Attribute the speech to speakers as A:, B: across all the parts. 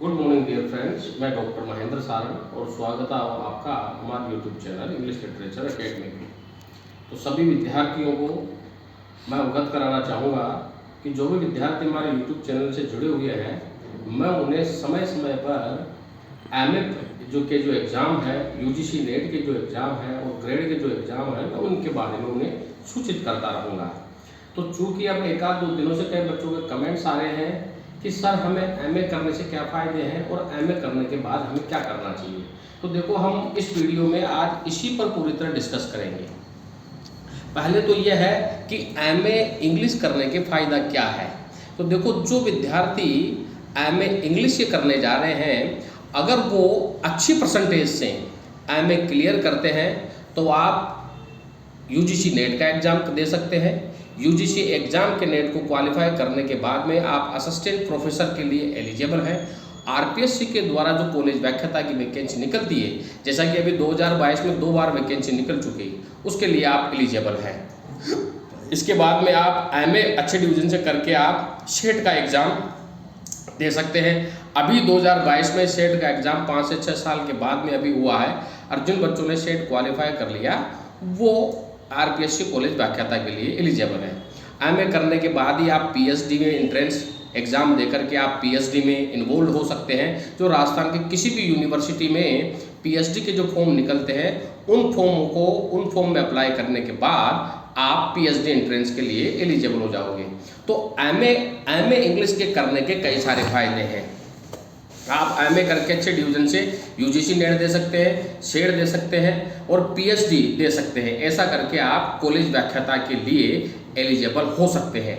A: Good morning dear friends, मैं doctor Mahendra Sarang और स्वागत है आपका हमारे YouTube channel English literature academy में। तो सभी विद्यार्थियों को मैं अवगत कराना चाहूँगा कि जो भी विद्यार्थी हमारे यूट्यूब चैनल से जुड़े हुए हैं, मैं उन्हें समय समय पर एमए जो एग्ज़ाम है, यूजीसी नेट के जो एग्ज़ाम है और ग्रेड के जो एग्ज़ाम है, मैं उनके बारे में उन्हें सूचित करता रहूँगा। तो चूँकि अब एक आध दो दिनों से कई बच्चों के कमेंट्स आ रहे हैं कि सर हमें एमए करने से क्या फ़ायदे हैं और एमए करने के बाद हमें क्या करना चाहिए। तो देखो, हम इस वीडियो में आज इसी पर पूरी तरह डिस्कस करेंगे। पहले तो यह है कि एमए इंग्लिश करने के फ़ायदा क्या है। तो देखो, जो विद्यार्थी एमए इंग्लिश से करने जा रहे हैं, अगर वो अच्छी परसेंटेज से एमए क्लियर करते हैं तो आप यूजीसी नेट का एग्ज़ाम दे सकते हैं। यूजीसी एग्ज़ाम के नेट को क्वालिफाई करने के बाद में आप असिस्टेंट प्रोफेसर के लिए एलिजिबल हैं। आरपीएससी के द्वारा जो कॉलेज व्याख्याता की वैकेंसी निकलती है, जैसा कि अभी 2022 में 2 बार वैकेंसी निकल चुकी है, उसके लिए आप एलिजिबल हैं। इसके बाद में आप एमए अच्छे डिवीजन से करके आप सेट का एग्ज़ाम दे सकते हैं। अभी 2022 में सेट का एग्ज़ाम 5 से 6 साल के बाद में अभी हुआ है, और जिन बच्चों ने सेट क्वालिफाई कर लिया वो आरपीएससी कॉलेज व्याख्याता के लिए एलिजिबल है। एमए करने के बाद ही आप पीएचडी में एंट्रेंस एग्ज़ाम देकर के आप पीएचडी में इन्वॉल्व हो सकते हैं। जो राजस्थान के किसी भी यूनिवर्सिटी में पीएचडी के जो फॉर्म निकलते हैं, उन फॉर्म में अप्लाई करने के बाद आप पीएचडी एंट्रेंस के लिए एलिजिबल हो जाओगे। तो एमए इंग्लिश के करने के कई सारे फायदे हैं। आप एमए करके अच्छे डिवीजन से यूजीसी नेट दे सकते हैं, सेट दे सकते हैं और पीएचडी दे सकते हैं। ऐसा करके आप कॉलेज व्याख्याता के लिए एलिजिबल हो सकते हैं।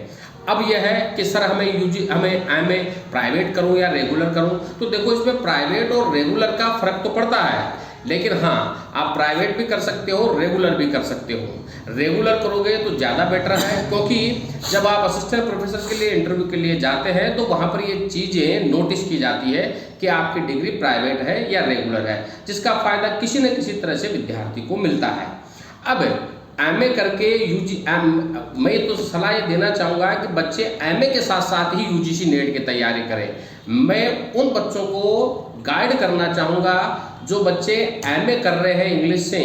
A: अब यह है कि सर हमें एमए प्राइवेट करूं या रेगुलर करूं। तो देखो, इसमें प्राइवेट और रेगुलर का फर्क तो पड़ता है, लेकिन हाँ, आप प्राइवेट भी कर सकते हो, रेगुलर भी कर सकते हो। रेगुलर करोगे तो ज़्यादा बेटर है, क्योंकि जब आप असिस्टेंट प्रोफेसर के लिए इंटरव्यू के लिए जाते हैं तो वहाँ पर ये चीज़ें नोटिस की जाती है कि आपकी डिग्री प्राइवेट है या रेगुलर है, जिसका फ़ायदा किसी न किसी तरह से विद्यार्थी को मिलता है। अब एमए करके मैं तो सलाह ये देना चाहूँगा कि बच्चे एमए के साथ साथ ही यूजीसी नेट की तैयारी करें। मैं उन बच्चों को गाइड करना चाहूँगा जो बच्चे एमए कर रहे हैं इंग्लिश से,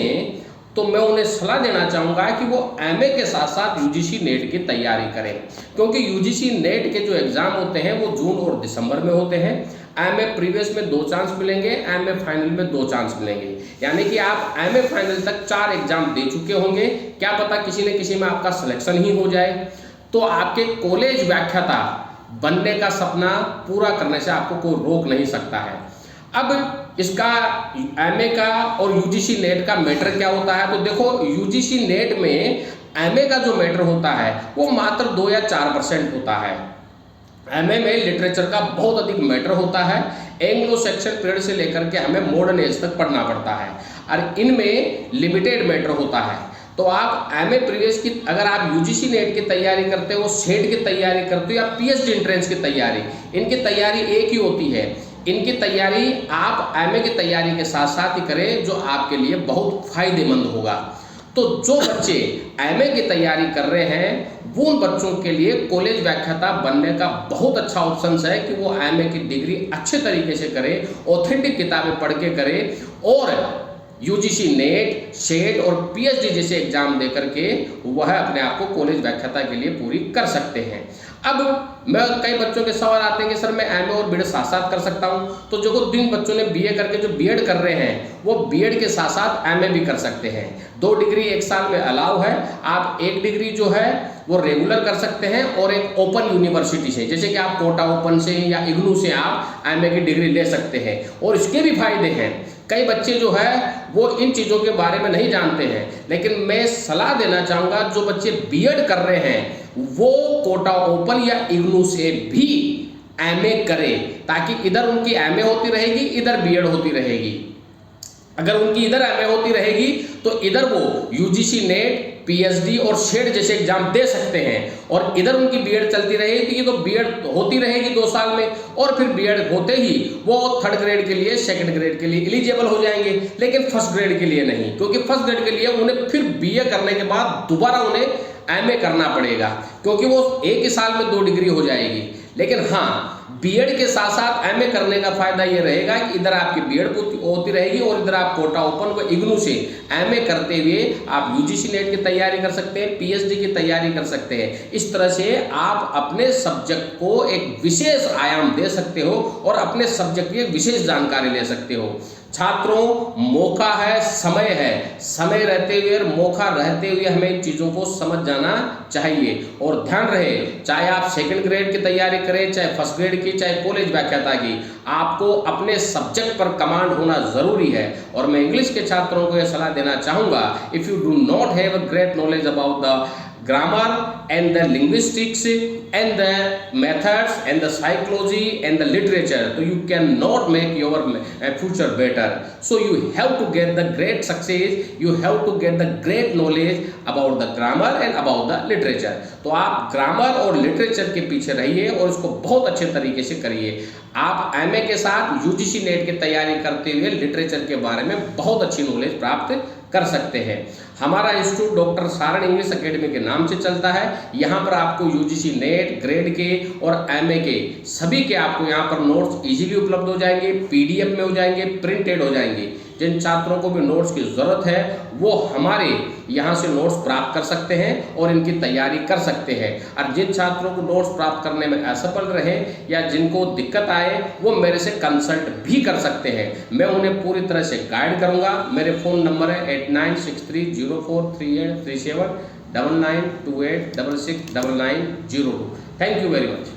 A: तो मैं उन्हें सलाह देना चाहूँगा कि वो एमए के साथ साथ यूजीसी नेट की तैयारी करें, क्योंकि यूजीसी नेट के जो एग्ज़ाम होते हैं वो जून और दिसंबर में होते हैं। एमए प्रीवियस में 2 चांस मिलेंगे, एमए फाइनल में 2 चांस मिलेंगे, यानी कि आप एमए फाइनल तक 4 एग्जाम दे चुके होंगे। क्या पता किसी न किसी में आपका सिलेक्शन ही हो जाए, तो आपके कॉलेज व्याख्याता बनने का सपना पूरा करने से आपको कोई रोक नहीं सकता है। अब इसका एमए का और यूजीसी नेट का मैटर क्या होता है। तो देखो, यूजीसी नेट में एमए का जो मैटर होता है वो मात्र 2 या 4% होता है। एमए में लिटरेचर का बहुत अधिक मैटर होता है। एंग्लो सेक्शन पीरियड से लेकर के हमें मॉडर्न एज तक पढ़ना पड़ता है, और इनमें लिमिटेड मैटर होता है। तो आप एमए प्रीवियस की, अगर आप यूजीसी नेट की तैयारी करते हो, सेट की तैयारी करते हो या पीएचडी एंट्रेंस की तैयारी, इनकी तैयारी एक ही होती है। इनकी तैयारी आप एमए की तैयारी के साथ साथ ही करें, जो आपके लिए बहुत फायदेमंद होगा। तो जो बच्चे एमए की तैयारी कर रहे हैं, वो उन बच्चों के लिए कॉलेज व्याख्याता बनने का बहुत अच्छा ऑप्शन है कि वो एमए की डिग्री अच्छे तरीके से करें, ऑथेंटिक किताबें पढ़ के करें और यूजीसी नेट, सेट और पीएचडी जैसे एग्जाम दे करके वह अपने आप को कॉलेज व्याख्याता के लिए पूरी कर सकते हैं। अब कई बच्चों के सवाल आते हैं कि सर मैं एमए और बीएड साथ साथ कर सकता हूं। तो जो जिन बच्चों ने बीए करके जो बीएड कर रहे हैं, वो बीएड के साथ साथ एमए भी कर सकते हैं। 2 डिग्री 1 साल में अलाउ है। आप 1 डिग्री जो है वो रेगुलर कर सकते हैं और एक ओपन यूनिवर्सिटी से, जैसे कि आप कोटा ओपन से या इग्नू से आप एमए की डिग्री ले सकते हैं। और इसके भी फायदे हैं। कई बच्चे जो है वो इन चीज़ों के बारे में नहीं जानते हैं, लेकिन मैं सलाह देना चाहूँगा जो बच्चे बीएड कर रहे हैं वो कोटा ओपन या इग्नू से भी एमए करें, ताकि इधर उनकी एमए होती रहेगी, इधर बीएड होती रहेगी। अगर उनकी इधर एमए होती रहेगी तो इधर वो यूजीसी नेट, पीएचडी और सेट जैसे एग्जाम दे सकते हैं, और इधर उनकी बीएड चलती रहेगी। तो बीएड होती रहेगी 2 साल में, और फिर बीएड होते ही वो 3rd ग्रेड के लिए, 2nd ग्रेड के लिए एलिजिबल हो जाएंगे, लेकिन 1st ग्रेड के लिए नहीं, क्योंकि 1st ग्रेड के लिए उन्हें फिर बीए करने के बाद दोबारा उन्हें एमए करना पड़ेगा, क्योंकि वो एक ही साल में 2 डिग्री हो जाएगी। लेकिन हाँ, बीएड के साथ साथ एमए करने का फायदा ये रहेगा कि इधर आपकी बीएड होती रहेगी और इधर आप कोटा ओपन को इग्नू से एमए करते हुए आप यूजीसी नेट की तैयारी कर सकते हैं, पीएचडी की तैयारी कर सकते हैं। इस तरह से आप अपने सब्जेक्ट को एक विशेष आयाम दे सकते हो और अपने सब्जेक्ट की विशेष जानकारी ले सकते हो। छात्रों, मौका है, समय रहते हुए और मौका रहते हुए हमें इन चीज़ों को समझ जाना चाहिए। और ध्यान रहे, चाहे आप सेकंड ग्रेड की तैयारी करें, चाहे फर्स्ट ग्रेड की, चाहे कॉलेज व्याख्याता की, आपको अपने सब्जेक्ट पर कमांड होना ज़रूरी है। और मैं इंग्लिश के छात्रों को यह सलाह देना चाहूँगा, if you do not have a great knowledge about the grammar and the linguistics and the methods and the psychology and the literature, so you cannot make your future better. So you have to get the great success, you have to get the great knowledge about the grammar and about the literature. तो आप grammar और literature के पीछे रहिए और उसको बहुत अच्छे तरीके से करिए। आप एमए के साथ यूजीसी नेट की तैयारी करते हुए लिटरेचर के बारे में बहुत अच्छी नॉलेज प्राप्त कर सकते हैं। हमारा institute doctor Saran English academy के नाम से चलता है। यहाँ पर आपको यूजीसी नेट, ग्रेड के और एमए के सभी के आपको यहाँ पर नोट्स इजीली उपलब्ध हो जाएंगे, पीडीएफ में हो जाएंगे, प्रिंटेड हो जाएंगे। जिन छात्रों को भी नोट्स की ज़रूरत है वो हमारे यहाँ से नोट्स प्राप्त कर सकते हैं और इनकी तैयारी कर सकते हैं। और जिन छात्रों को नोट्स प्राप्त करने में असफल रहे या जिनको दिक्कत आए वो मेरे से कंसल्ट भी कर सकते हैं। मैं उन्हें पूरी तरह से गाइड करूँगा। मेरे फ़ोन नंबर है 8963043837 9928669902। Thank you very much.